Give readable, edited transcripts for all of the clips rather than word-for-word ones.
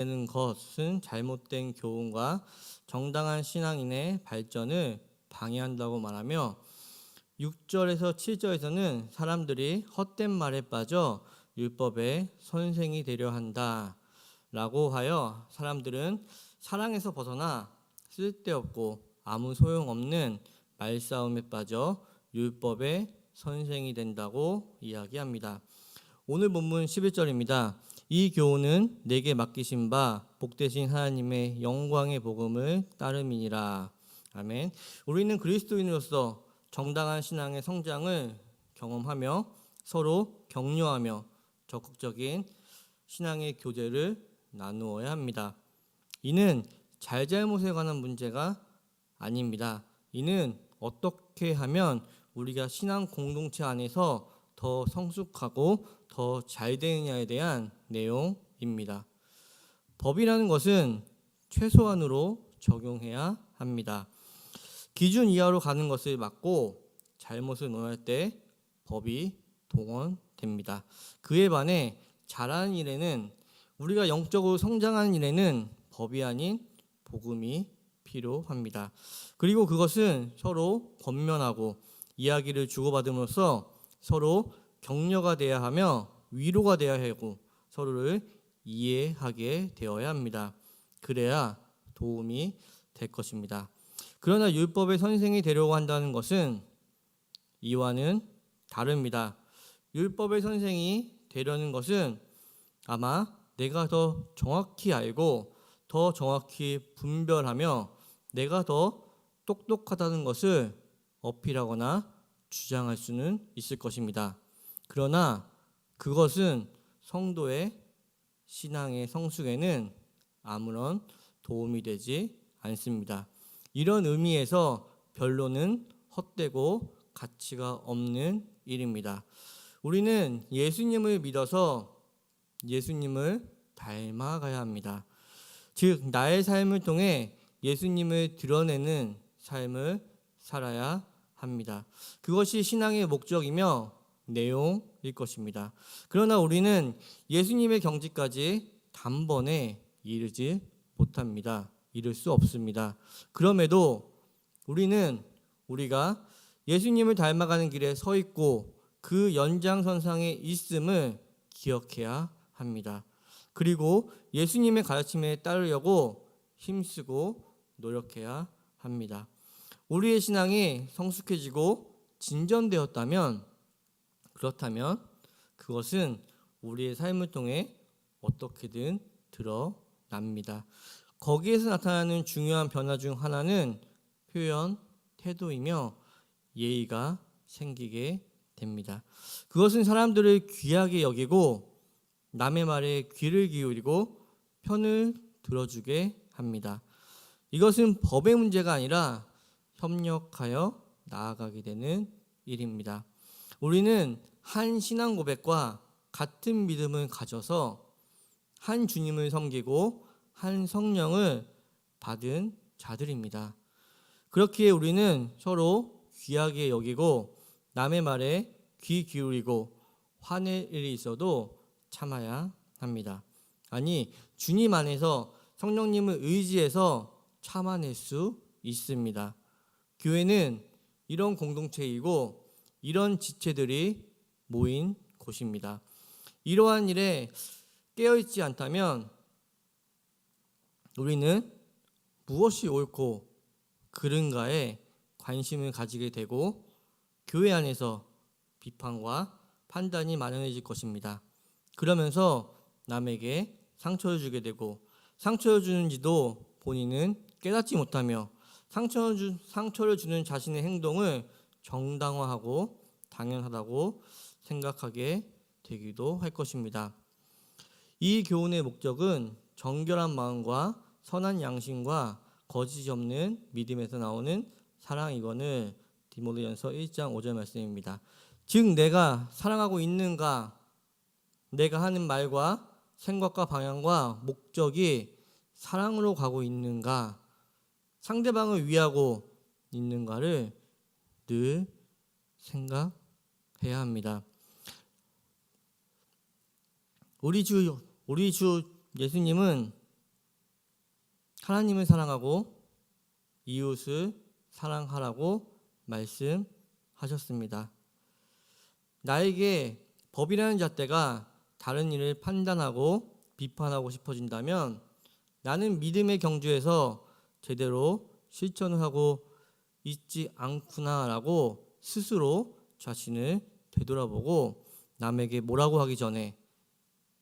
되는 것은 잘못된 교훈과 정당한 신앙인의 발전을 방해한다고 말하며 6절에서 7절에서는 사람들이 헛된 말에 빠져 율법의 선생이 되려 한다 라고 하여 사람들은 사랑에서 벗어나 쓸데없고 아무 소용없는 말싸움에 빠져 율법의 선생이 된다고 이야기합니다. 오늘 본문 11절입니다. 이 교훈은 내게 맡기신 바 복되신 하나님의 영광의 복음을 따름이니라. 아멘. 우리는 그리스도인으로서 정당한 신앙의 성장을 경험하며 서로 격려하며 적극적인 신앙의 교제를 나누어야 합니다. 이는 잘잘못에 관한 문제가 아닙니다. 이는 어떻게 하면 우리가 신앙 공동체 안에서 더 성숙하고 더 잘 되느냐에 대한 내용입니다. 법이라는 것은 최소한으로 적용해야 합니다. 기준 이하로 가는 것을 막고 잘못을 논할 때 법이 동원됩니다. 그에 반해 잘하는 일에는 우리가 영적으로 성장하는 일에는 법이 아닌 복음이 필요합니다. 그리고 그것은 서로 권면하고 이야기를 주고받음으로써 서로 격려가 돼야 하며 위로가 돼야 하고 서로를 이해하게 되어야 합니다. 그래야 도움이 될 것입니다. 그러나 율법의 선생이 되려고 한다는 것은 이와는 다릅니다. 율법의 선생이 되려는 것은 아마 내가 더 정확히 알고 더 정확히 분별하며 내가 더 똑똑하다는 것을 어필하거나 주장할 수는 있을 것입니다. 그러나 그것은 성도의 신앙의 성숙에는 아무런 도움이 되지 않습니다. 이런 의미에서 변론은 헛되고 가치가 없는 일입니다. 우리는 예수님을 믿어서 예수님을 닮아가야 합니다. 즉 나의 삶을 통해 예수님을 드러내는 삶을 살아야 합니다. 그것이 신앙의 목적이며 내용일 것입니다. 그러나 우리는 예수님의 경지까지 단번에 이르지 못합니다. 이룰 수 없습니다. 그럼에도 우리가 예수님을 닮아가는 길에 서 있고 그 연장선상에 있음을 기억해야 합니다. 그리고 예수님의 가르침에 따르려고 힘쓰고 노력해야 합니다. 우리의 신앙이 성숙해지고 그렇다면 그것은 우리의 삶을 통해 어떻게든 드러납니다. 거기에서 나타나는 중요한 변화 중 하나는 표현, 태도이며 예의가 생기게 됩니다. 그것은 사람들을 귀하게 여기고 남의 말에 귀를 기울이고 편을 들어주게 합니다. 이것은 법의 문제가 아니라 협력하여 나아가게 되는 일입니다. 우리는 한 신앙 고백과 같은 믿음을 가져서 한 주님을 섬기고 한 성령을 받은 자들입니다. 그렇기에 우리는 서로 귀하게 여기고 남의 말에 귀 기울이고 화낼 일이 있어도 참아야 합니다. 아니, 주님 안에서 성령님을 의지해서 참아낼 수 있습니다. 교회는 이런 공동체이고 이런 지체들이 모인 곳입니다. 이러한 일에 깨어있지 않다면 우리는 무엇이 옳고 그른가에 관심을 가지게 되고 교회 안에서 비판과 판단이 만연해질 것입니다. 그러면서 남에게 상처를 주게 되고 상처를 주는지도 본인은 깨닫지 못하며 상처를 주는 자신의 행동을 정당화하고 당연하다고 생각하게 되기도 할 것입니다. 이 교훈의 목적은 정결한 마음과 선한 양심과 거짓이 없는 믿음에서 나오는 사랑이거늘 디모데전서 1장 5절 말씀입니다. 즉 내가 사랑하고 있는가, 내가 하는 말과 생각과 방향과 목적이 사랑으로 가고 있는가, 상대방을 위하고 있는가를 늘 생각해야 합니다. 우리 주 예수님은 하나님을 사랑하고 이웃을 사랑하라고 말씀하셨습니다. 나에게 법이라는 잣대가 다른 일을 판단하고 비판하고 싶어진다면 나는 믿음의 경주에서 제대로 실천을 하고 있지 않구나라고 스스로 자신을 되돌아보고 남에게 뭐라고 하기 전에,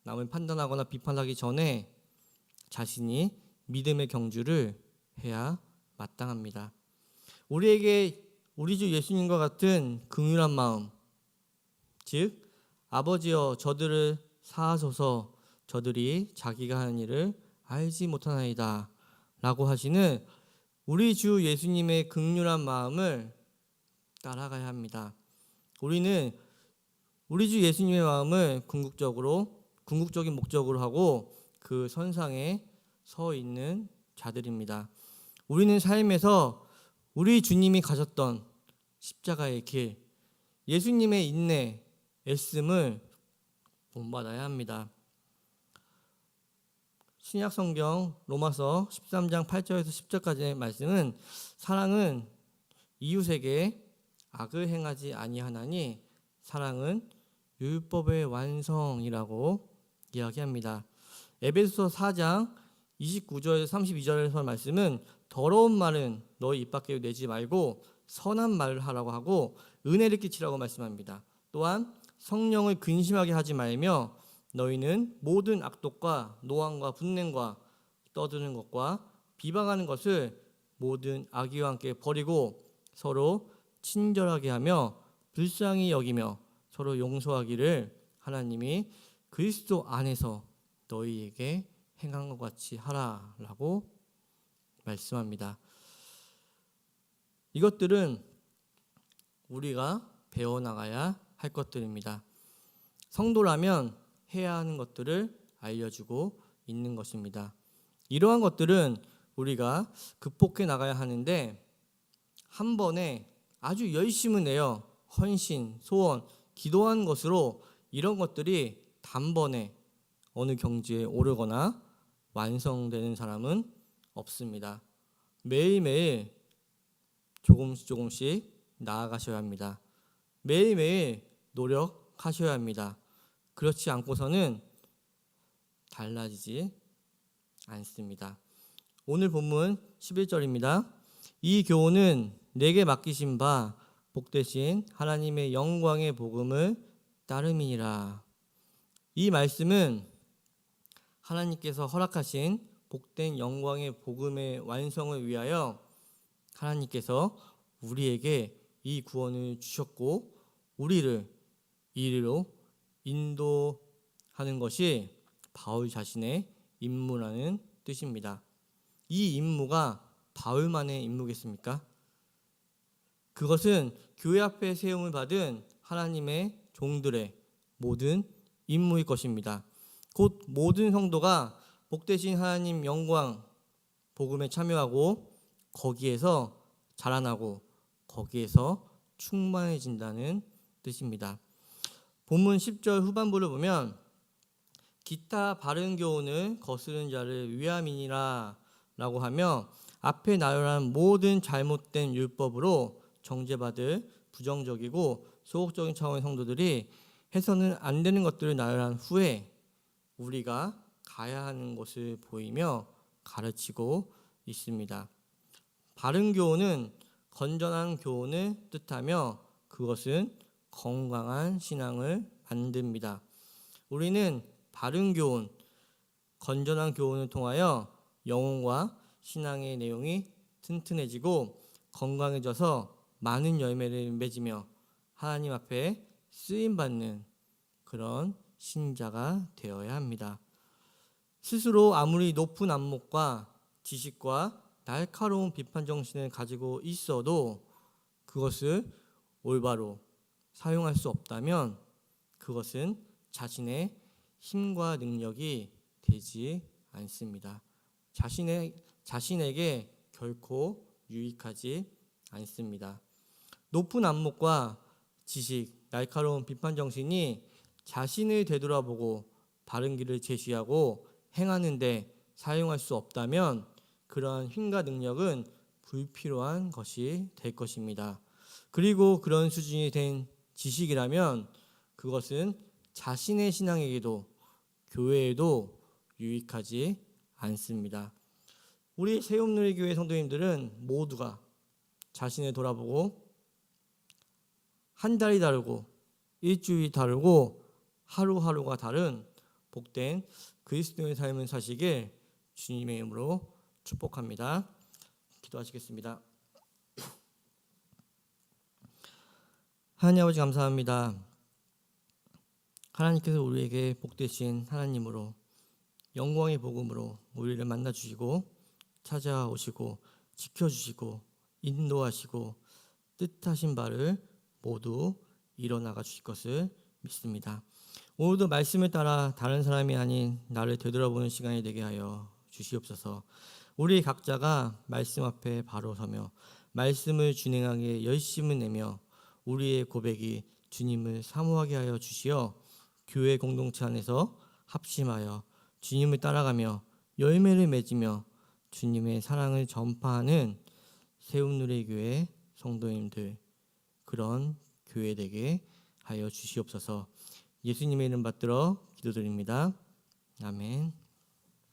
남을 판단하거나 비판하기 전에 자신이 믿음의 경주를 해야 마땅합니다. 우리에게 우리 주 예수님과 같은 긍휼한 마음, 즉 아버지여 저들을 사하소서 저들이 자기가 하는 일을 알지 못하나이다 라고 하시는 우리 주 예수님의 긍휼한 마음을 따라가야 합니다. 우리는 우리 주 예수님의 마음을 궁극적인 목적으로 하고 그 선상에 서 있는 자들입니다. 우리는 삶에서 우리 주님이 가셨던 십자가의 길, 예수님의 인내, 애씀을 본받아야 합니다. 신약 성경 로마서 13장 8절에서 10절까지의 말씀은 사랑은 이웃에게 악을 행하지 아니하나니 사랑은 율법의 완성이라고 이야기합니다. 에베소서 4장 29절에서 32절에서 말씀은 더러운 말은 너희 입 밖에 내지 말고 선한 말을 하라고 하고 은혜를 끼치라고 말씀합니다. 또한 성령을 근심하게 하지 말며 너희는 모든 악독과 노함과 분냄과 떠드는 것과 비방하는 것을 모든 악의와 함께 버리고 서로 친절하게 하며 불쌍히 여기며 서로 용서하기를 하나님이 그리스도 안에서 너희에게 행한 것 같이 하라라고 말씀합니다. 이것들은 우리가 배워나가야 할 것들입니다. 성도라면 해야 하는 것들을 알려주고 있는 것입니다. 이러한 것들은 우리가 극복해 나가야 하는데 한 번에 아주 열심을 내어 헌신, 소원, 기도한 것으로 이런 것들이 단번에 어느 경지에 오르거나 완성되는 사람은 없습니다. 매일매일 조금씩 나아가셔야 합니다. 매일매일 노력하셔야 합니다. 그렇지 않고서는 달라지지 않습니다. 오늘 본문 11절입니다. 이 교훈은 내게 맡기신 바 복되신 하나님의 영광의 복음을 따름이니라. 이 말씀은 하나님께서 허락하신 복된 영광의 복음의 완성을 위하여 하나님께서 우리에게 이 구원을 주셨고 우리를 이리로 인도하는 것이 바울 자신의 임무라는 뜻입니다. 이 임무가 바울만의 임무겠습니까? 그것은 교회 앞에 세움을 받은 하나님의 종들의 모든 임무일 것입니다. 곧 모든 성도가 복되신 하나님 영광 복음에 참여하고 거기에서 자라나고 거기에서 충만해진다는 뜻입니다. 본문 10절 후반부를 보면 기타 바른 교훈을 거스른 자를 위함이니라 라고 하며 앞에 나열한 모든 잘못된 율법으로 정죄받을 부정적이고 소극적인 차원의 성도들이 해서는 안 되는 것들을 나열한 후에 우리가 가야 하는 것을 보이며 가르치고 있습니다. 바른 교훈은 건전한 교훈을 뜻하며 그것은 건강한 신앙을 만듭니다. 우리는 바른 교훈, 건전한 교훈을 통하여 영혼과 신앙의 내용이 튼튼해지고 건강해져서 많은 열매를 맺으며 하나님 앞에 쓰임받는 그런 신자가 되어야 합니다. 스스로 아무리 높은 안목과 지식과 날카로운 비판 정신을 가지고 있어도 그것을 올바로 사용할 수 없다면 그것은 자신의 힘과 능력이 되지 않습니다. 자신에게 결코 유익하지 않습니다. 높은 안목과 지식, 날카로운 비판 정신이 자신을 되돌아보고 바른 길을 제시하고 행하는데 사용할 수 없다면 그러한 힘과 능력은 불필요한 것이 될 것입니다. 그리고 그런 수준이 된 지식이라면 그것은 자신의 신앙에게도 교회에도 유익하지 않습니다. 우리 세움누리교회 성도님들은 모두가 자신을 돌아보고 한 달이 다르고 일주일이 다르고 하루하루가 다른 복된 그리스도의 삶을 사시길 주님의 이름으로 축복합니다. 기도하시겠습니다. 하나님 아버지 감사합니다. 하나님께서 우리에게 복되신 하나님으로 영광의 복음으로 우리를 만나주시고 찾아오시고 지켜주시고 인도하시고 뜻하신 바를 모두 이뤄나가 주실 것을 믿습니다. 오늘도 말씀을 따라 다른 사람이 아닌 나를 되돌아보는 시간이 되게 하여 주시옵소서. 우리 각자가 말씀 앞에 바로 서며 말씀을 준행하기에 열심을 내며 우리의 고백이 주님을 사모하게 하여 주시어 교회 공동체 안에서 합심하여 주님을 따라가며 열매를 맺으며 주님의 사랑을 전파하는 세움누리교회 성도님들 그런 교회 되게 하여 주시옵소서. 예수님의 이름 받들어 기도드립니다. 아멘.